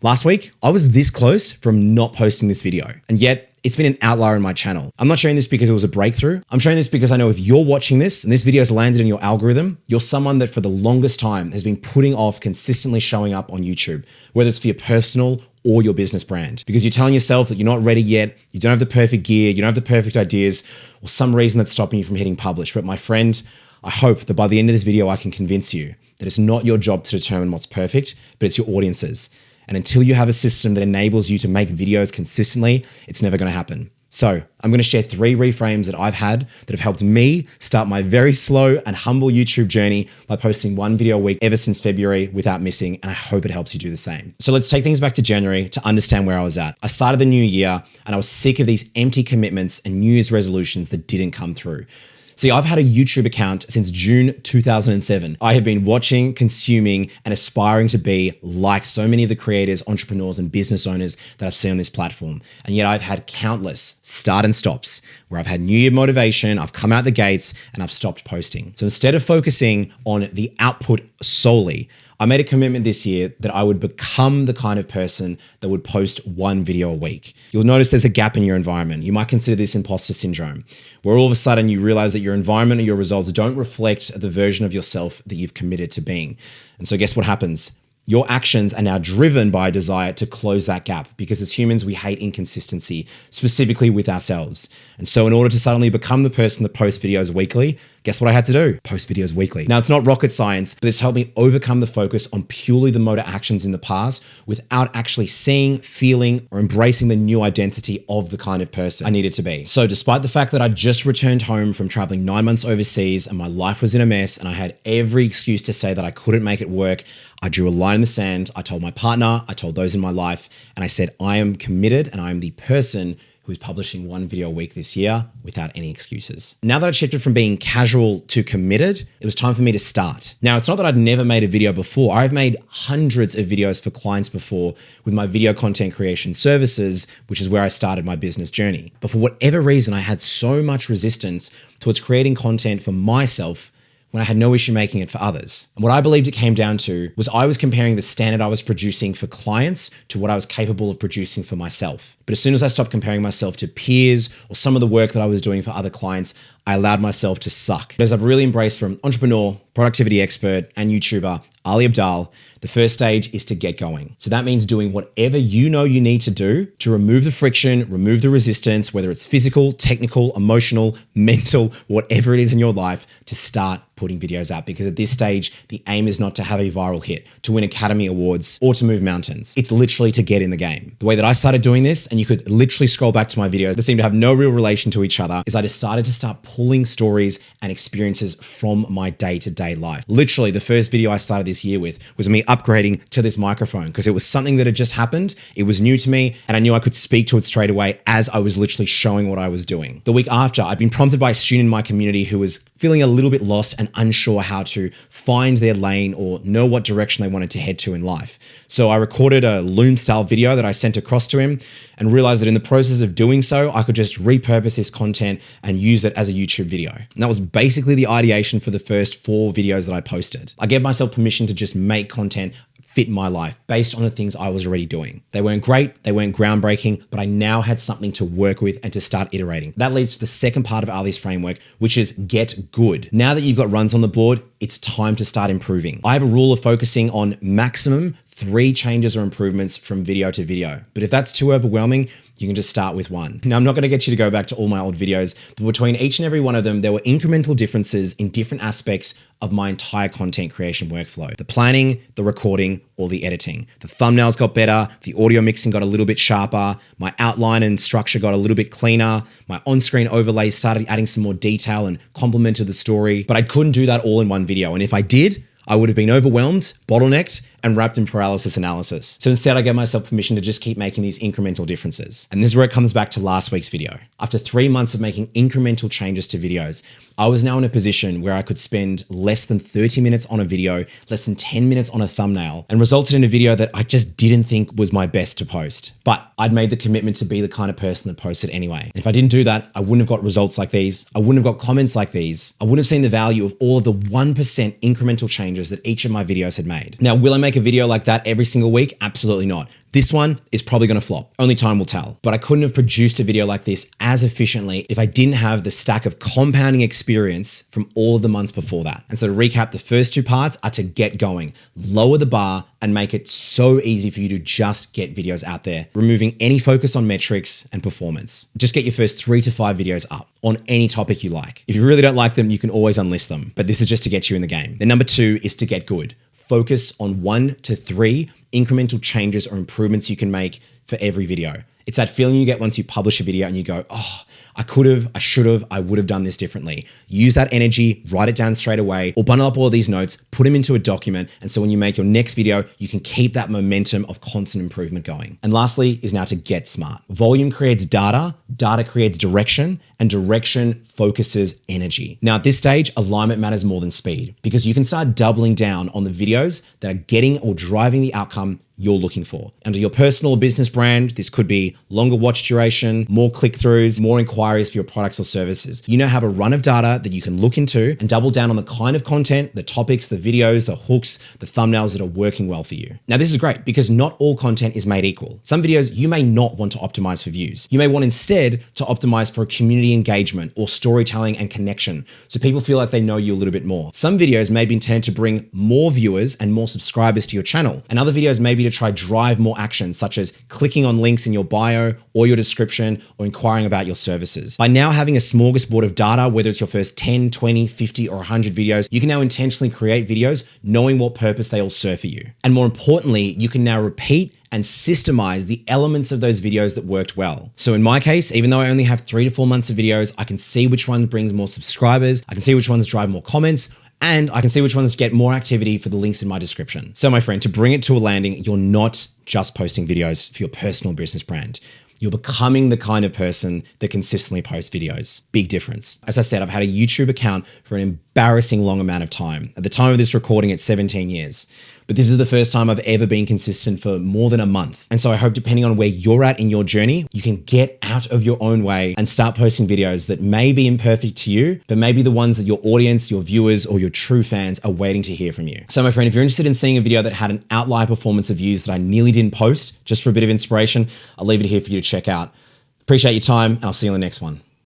Last week, I was this close from not posting this video, and yet it's been an outlier in my channel. I'm not showing this because it was a breakthrough. I'm showing this because I know if you're watching this and this video has landed in your algorithm, you're someone that for the longest time has been putting off consistently showing up on YouTube, whether it's for your personal or your business brand, because you're telling yourself that you're not ready yet, you don't have the perfect gear, you don't have the perfect ideas, or some reason that's stopping you from hitting publish. But my friend, I hope that by the end of this video, I can convince you that it's not your job to determine what's perfect, but it's your audience's. And until you have a system that enables you to make videos consistently, it's never going to happen. So I'm going to share 3 reframes that I've had that have helped me start my very slow and humble YouTube journey by posting 1 video a week ever since February without missing. And I hope it helps you do the same. So let's take things back to January to understand where I was at. I started the new year and I was sick of these empty commitments and New Year's resolutions that didn't come through. See, I've had a YouTube account since June 2007. I have been watching, consuming, and aspiring to be like so many of the creators, entrepreneurs, and business owners that I've seen on this platform. And yet I've had countless start and stops where I've had New Year motivation, I've come out the gates, and I've stopped posting. So instead of focusing on the output solely, I made a commitment this year that I would become the kind of person that would post 1 video a week. You'll notice there's a gap in your environment. You might consider this imposter syndrome, where all of a sudden you realize that your environment or your results don't reflect the version of yourself that you've committed to being. And so guess what happens? Your actions are now driven by a desire to close that gap, because as humans, we hate inconsistency, specifically with ourselves. And so in order to suddenly become the person that posts videos weekly, guess what I had to do? Post videos weekly. Now, it's not rocket science, but it's helped me overcome the focus on purely the motor actions in the past without actually seeing, feeling, or embracing the new identity of the kind of person I needed to be. So despite the fact that I just returned home from traveling 9 months overseas and my life was in a mess and I had every excuse to say that I couldn't make it work, I drew a line in the sand. I told my partner, I told those in my life, and I said, I am committed and I am the person who is publishing 1 video a week this year without any excuses. Now that I'd shifted from being casual to committed, it was time for me to start. Now, it's not that I'd never made a video before. I've made hundreds of videos for clients before with my video content creation services, which is where I started my business journey. But for whatever reason, I had so much resistance towards creating content for myself when I had no issue making it for others. And what I believed it came down to was I was comparing the standard I was producing for clients to what I was capable of producing for myself. But as soon as I stopped comparing myself to peers or some of the work that I was doing for other clients, I allowed myself to suck. As I've really embraced from entrepreneur, productivity expert, and YouTuber, Ali Abdaal, the first stage is to get going. So that means doing whatever you know you need to do to remove the friction, remove the resistance, whether it's physical, technical, emotional, mental, whatever it is in your life, to start putting videos out. Because at this stage, the aim is not to have a viral hit, to win Academy Awards, or to move mountains. It's literally to get in the game. The way that I started doing this, and you could literally scroll back to my videos that seem to have no real relation to each other, is I decided to start pulling stories and experiences from my day-to-day life. Literally, the first video I started this year with was me upgrading to this microphone because it was something that had just happened. It was new to me and I knew I could speak to it straight away as I was literally showing what I was doing. The week after, I'd been prompted by a student in my community who was feeling a little bit lost and unsure how to find their lane or know what direction they wanted to head to in life. So I recorded a Loom style video that I sent across to him and realized that in the process of doing so, I could just repurpose this content and use it as a YouTube video. And that was basically the ideation for the first 4 videos that I posted. I gave myself permission to just make content fit my life based on the things I was already doing. They weren't great, they weren't groundbreaking, but I now had something to work with and to start iterating. That leads to the second part of Ali's framework, which is get good. Now that you've got runs on the board, it's time to start improving. I have a rule of focusing on maximum 3 changes or improvements from video to video. But if that's too overwhelming, you can just start with 1. Now, I'm not going to get you to go back to all my old videos, but between each and every one of them, there were incremental differences in different aspects of my entire content creation workflow. The planning, the recording, or the editing. The thumbnails got better, the audio mixing got a little bit sharper, my outline and structure got a little bit cleaner, my on-screen overlays started adding some more detail and complemented the story, but I couldn't do that all in one video. And if I did, I would have been overwhelmed, bottlenecked, and wrapped in paralysis analysis. So instead, I gave myself permission to just keep making these incremental differences. And this is where it comes back to last week's video. After 3 months of making incremental changes to videos, I was now in a position where I could spend less than 30 minutes on a video, less than 10 minutes on a thumbnail, and resulted in a video that I just didn't think was my best to post. But I'd made the commitment to be the kind of person that posted anyway. And if I didn't do that, I wouldn't have got results like these. I wouldn't have got comments like these. I wouldn't have seen the value of all of the 1% incremental changes that each of my videos had made. Now, will I make a video like that every single week? Absolutely not. This one is probably gonna flop. Only time will tell. But I couldn't have produced a video like this as efficiently if I didn't have the stack of compounding experience from all of the months before that. And so to recap, the first two parts are to get going, lower the bar, and make it so easy for you to just get videos out there, removing any focus on metrics and performance. Just get your first 3 to 5 videos up on any topic you like. If you really don't like them, you can always unlist them, but this is just to get you in the game. Then number 2 is to get good. Focus on 1 to 3 incremental changes or improvements you can make for every video. It's that feeling you get once you publish a video and you go, oh, I could have, I should have, I would have done this differently. Use that energy, write it down straight away, or bundle up all of these notes, put them into a document. And so when you make your next video, you can keep that momentum of constant improvement going. And lastly is now to get smart. Volume creates data, data creates direction, and direction focuses energy. Now at this stage, alignment matters more than speed because you can start doubling down on the videos that are getting or driving the outcome you're looking for. Under your personal or business brand, this could be longer watch duration, more click-throughs, more inquiries for your products or services. You now have a run of data that you can look into and double down on the kind of content, the topics, the videos, the hooks, the thumbnails that are working well for you. Now, this is great because not all content is made equal. Some videos you may not want to optimize for views. You may want instead to optimize for community engagement or storytelling and connection, so people feel like they know you a little bit more. Some videos may be intended to bring more viewers and more subscribers to your channel, and other videos may be to try drive more actions, such as clicking on links in your bio or your description or inquiring about your services. By now having a smorgasbord of data, whether it's your first 10, 20, 50, or 100 videos, you can now intentionally create videos knowing what purpose they all serve for you. And more importantly, you can now repeat and systemize the elements of those videos that worked well. So in my case, even though I only have 3 to 4 months of videos, I can see which one brings more subscribers, I can see which ones drive more comments, and I can see which ones get more activity for the links in my description. So my friend, to bring it to a landing, you're not just posting videos for your personal business brand. You're becoming the kind of person that consistently posts videos. Big difference. As I said, I've had a YouTube account for an embarrassing long amount of time. At the time of this recording, it's 17 years. But this is the first time I've ever been consistent for more than a month. And so I hope depending on where you're at in your journey, you can get out of your own way and start posting videos that may be imperfect to you, but maybe the ones that your audience, your viewers, or your true fans are waiting to hear from you. So my friend, if you're interested in seeing a video that had an outlier performance of views that I nearly didn't post, just for a bit of inspiration, I'll leave it here for you to check out. Appreciate your time, and I'll see you on the next one.